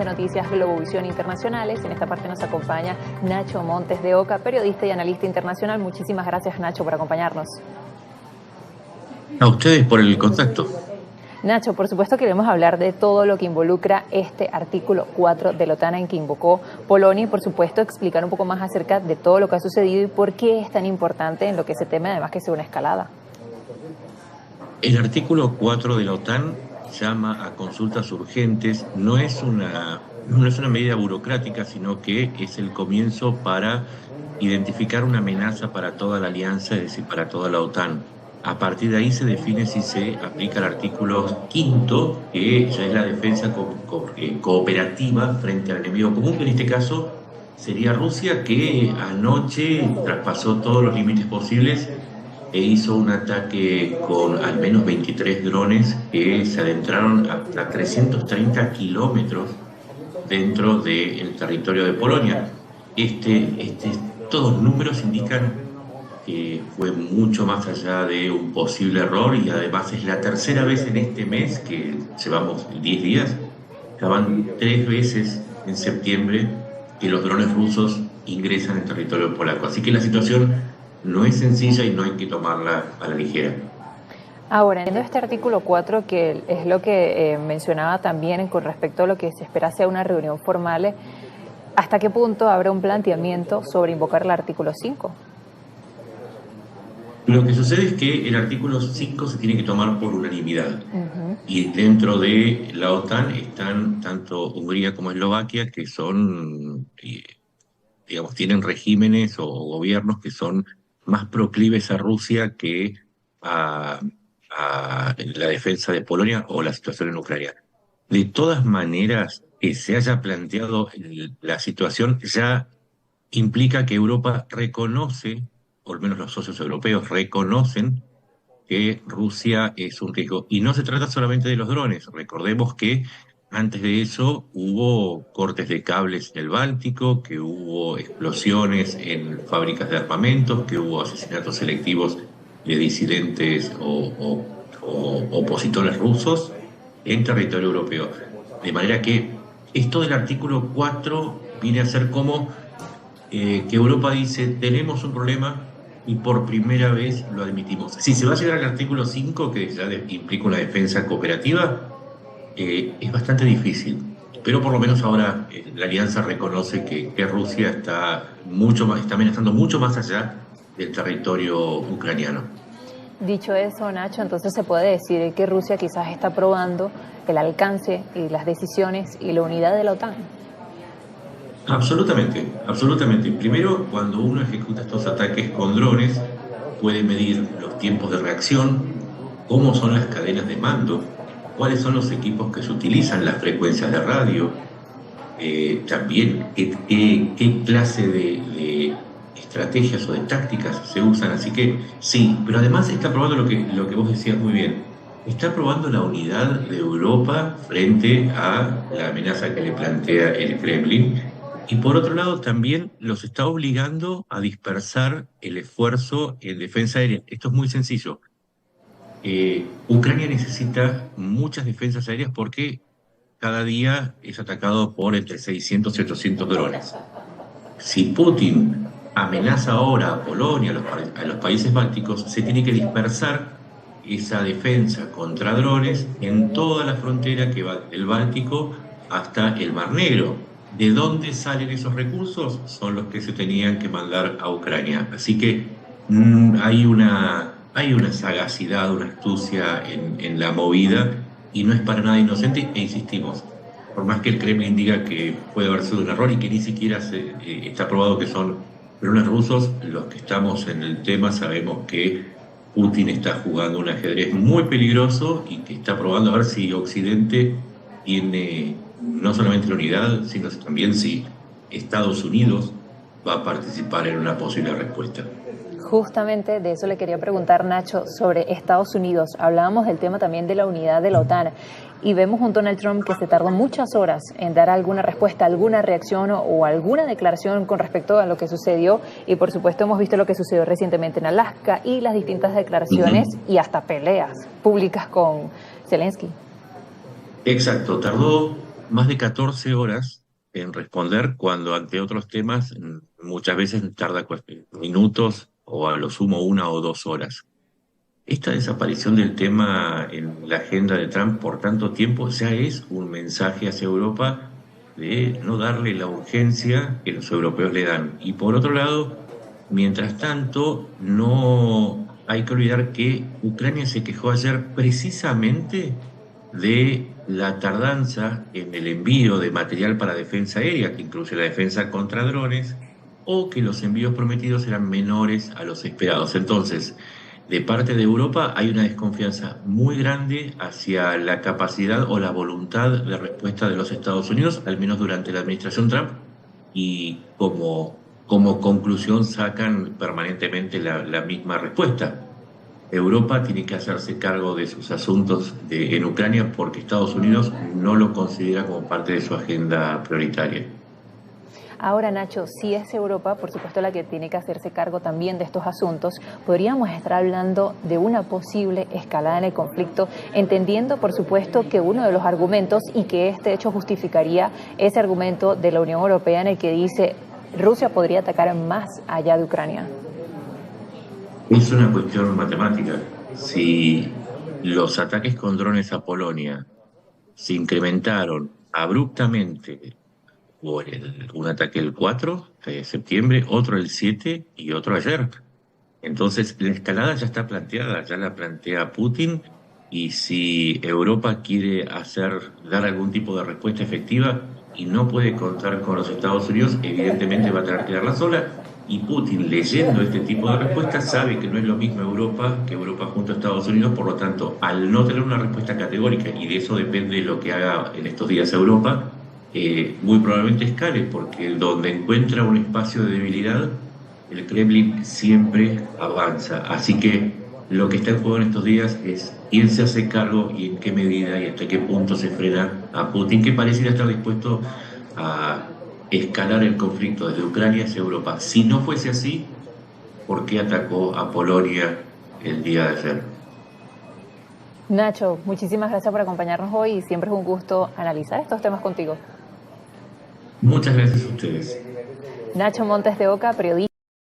De Noticias Globovisión Internacionales. En esta parte nos acompaña Nacho Montes de Oca, periodista y analista internacional. Muchísimas gracias, Nacho, por acompañarnos. A ustedes por el contacto. Nacho, por supuesto queremos hablar de todo lo que involucra este artículo 4 de la OTAN en que invocó Polonia y, por supuesto, explicar un poco más acerca de todo lo que ha sucedido y por qué es tan importante en lo que se teme, además, que sea una escalada. El artículo 4 de la OTAN llama a consultas urgentes. No es una medida burocrática, sino que es el comienzo para identificar una amenaza para toda la alianza, es decir, para toda la OTAN. A partir de ahí se define si se aplica el artículo 5, que ya es la defensa cooperativa frente al enemigo común, que en este caso sería Rusia, que anoche traspasó todos los límites posibles e hizo un ataque con al menos 23 drones que se adentraron hasta 330 kilómetros dentro del territorio de Polonia. Todos los números indican que fue mucho más allá de un posible error, y además es la tercera vez en este mes, que llevamos 10 días, ya van 3 veces en septiembre que los drones rusos ingresan en territorio polaco. Así que la situación no es sencilla y no hay que tomarla a la ligera. Ahora, en este artículo 4, que es lo que mencionaba también con respecto a lo que se espera sea una reunión formal, ¿hasta qué punto habrá un planteamiento sobre invocar el artículo 5? Lo que sucede es que el artículo 5 se tiene que tomar por unanimidad. Y dentro de la OTAN están tanto Hungría como Eslovaquia, que son, tienen regímenes o gobiernos que son más proclives a Rusia que a la defensa de Polonia o la situación en Ucrania. De todas maneras, que se haya planteado la situación ya implica que Europa reconoce, o al menos los socios europeos reconocen, que Rusia es un riesgo. Y no se trata solamente de los drones. Recordemos que antes de eso hubo cortes de cables en el Báltico, que hubo explosiones en fábricas de armamentos, que hubo asesinatos selectivos de disidentes o opositores rusos en territorio europeo. De manera que esto del artículo 4 viene a ser como que Europa dice: tenemos un problema, y por primera vez lo admitimos. Si se va a llegar al artículo 5, que ya implica una defensa cooperativa, es bastante difícil. Pero por lo menos ahora la alianza reconoce que Rusia está amenazando mucho más allá del territorio ucraniano. Dicho eso, Nacho, entonces se puede decir que Rusia quizás está probando el alcance y las decisiones y la unidad de la OTAN. Absolutamente, absolutamente. Primero, cuando uno ejecuta estos ataques con drones, puede medir los tiempos de reacción, cómo son las cadenas de mando, cuáles son los equipos que se utilizan, las frecuencias de radio, también qué clase de estrategias o de tácticas se usan. Así que sí, pero además está probando lo que vos decías muy bien. Está probando la unidad de Europa frente a la amenaza que le plantea el Kremlin. Y por otro lado, también los está obligando a dispersar el esfuerzo en defensa aérea. Esto es muy sencillo. Ucrania necesita muchas defensas aéreas porque cada día es atacado por entre 600 y 800 drones. Si Putin amenaza ahora a Polonia, a los países bálticos, se tiene que dispersar esa defensa contra drones en toda la frontera que va del Báltico hasta el Mar Negro. ¿De dónde salen esos recursos? Son los que se tenían que mandar a Ucrania. Así que hay una sagacidad, una astucia en la movida, y no es para nada inocente. E insistimos, por más que el Kremlin diga que puede haber sido un error y que ni siquiera está probado que son drones rusos, los que estamos en el tema sabemos que Putin está jugando un ajedrez muy peligroso y que está probando a ver si Occidente tiene no solamente la unidad, sino también si Estados Unidos va a participar en una posible respuesta. Justamente de eso le quería preguntar, Nacho, sobre Estados Unidos. Hablábamos del tema también de la unidad de la OTAN y vemos un Donald Trump que se tardó muchas horas en dar alguna respuesta, alguna reacción o alguna declaración con respecto a lo que sucedió, y por supuesto hemos visto lo que sucedió recientemente en Alaska y las distintas declaraciones y hasta peleas públicas con Zelensky. Exacto, tardó más de 14 horas en responder cuando ante otros temas muchas veces tarda minutos o a lo sumo 1 o 2 horas. Esta desaparición del tema en la agenda de Trump por tanto tiempo ya es un mensaje hacia Europa de no darle la urgencia que los europeos le dan. Y por otro lado, mientras tanto, no hay que olvidar que Ucrania se quejó ayer precisamente de la tardanza en el envío de material para defensa aérea, que incluye la defensa contra drones, o que los envíos prometidos eran menores a los esperados. Entonces, de parte de Europa hay una desconfianza muy grande hacia la capacidad o la voluntad de respuesta de los Estados Unidos, al menos durante la administración Trump, y como conclusión sacan permanentemente la misma respuesta. Europa tiene que hacerse cargo de sus asuntos en Ucrania porque Estados Unidos no lo considera como parte de su agenda prioritaria. Ahora, Nacho, si es Europa, por supuesto, la que tiene que hacerse cargo también de estos asuntos, podríamos estar hablando de una posible escalada en el conflicto, entendiendo, por supuesto, que uno de los argumentos, y que este hecho justificaría ese argumento de la Unión Europea en el que dice Rusia podría atacar más allá de Ucrania. Es una cuestión matemática. Si los ataques con drones a Polonia se incrementaron abruptamente por un ataque el 4 de septiembre, otro el 7 y otro ayer. Entonces, la escalada ya está planteada, ya la plantea Putin, y si Europa quiere dar algún tipo de respuesta efectiva y no puede contar con los Estados Unidos, evidentemente va a tener que darla sola. Y Putin, leyendo este tipo de respuestas, sabe que no es lo mismo Europa que Europa junto a Estados Unidos. Por lo tanto, al no tener una respuesta categórica, y de eso depende lo que haga en estos días Europa, muy probablemente escale, porque donde encuentra un espacio de debilidad, el Kremlin siempre avanza. Así que lo que está en juego en estos días es quién se hace cargo y en qué medida y hasta qué punto se frena a Putin, que pareciera estar dispuesto a escalar el conflicto desde Ucrania hacia Europa. Si no fuese así, ¿por qué atacó a Polonia el día de ayer? Nacho, muchísimas gracias por acompañarnos hoy y siempre es un gusto analizar estos temas contigo. Muchas gracias a ustedes. Nacho Montes de Oca, periodista.